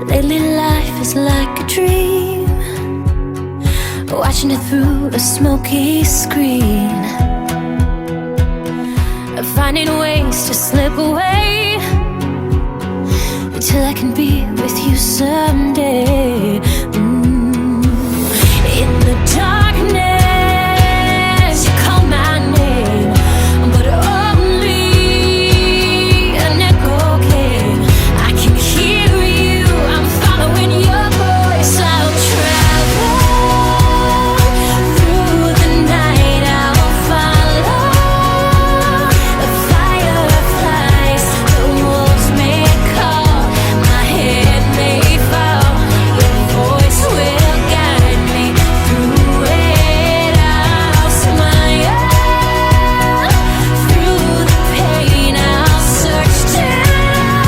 Lately life is like a dream, watching it through a smoky screen, finding ways to slip away till I can be with you someday. In the darkness, you call my name, but only an echo came. I can hear you, I'm following your voice. I'll travel through the night, I'll follow the fireflies. The wolves may call, my head may fall, your voice will guide me through it. I'll smile through the pain, I'll search till I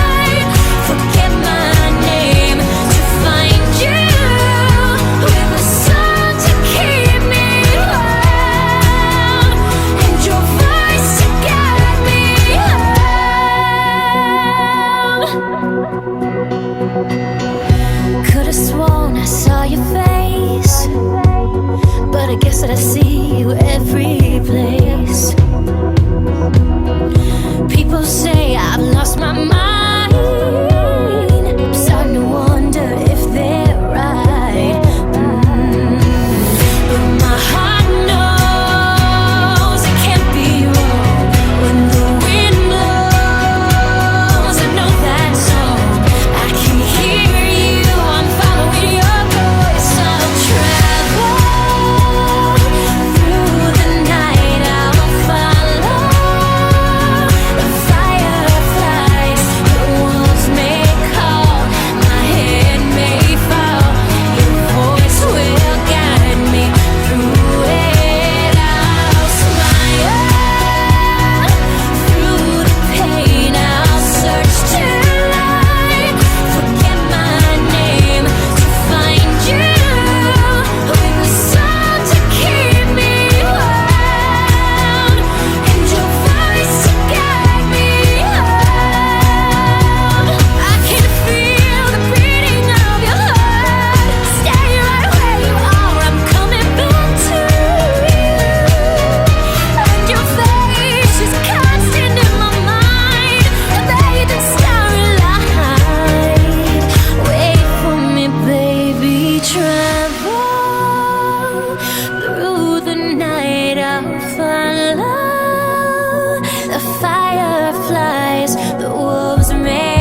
forget my name, to find you with the sun to keep me warm, and your voice to guide me home. Could've sworn I saw your face, but I guess that I see you every place. People say I've lost my mind, I'm starting to wonder if they're right. But my heart knows it can't be wrong. When the wind blows, I know that song. I can hear you, I'm following your voice. I'll travel through the night, I'll follow the fireflies. The wolves may call, my head may fall, your voice will guide me through it. I'll smile through the pain, I'll search till I forget my name, to find you with the sun to keep me warm, and your voice to guide me home. I can feel the beating of your heart. Stay right where you are, I'm coming back to you, and your face is constant in my mind. The fading starlight, wait for me, baby. Travel through the night, I'll follow the fireflies. The wolves may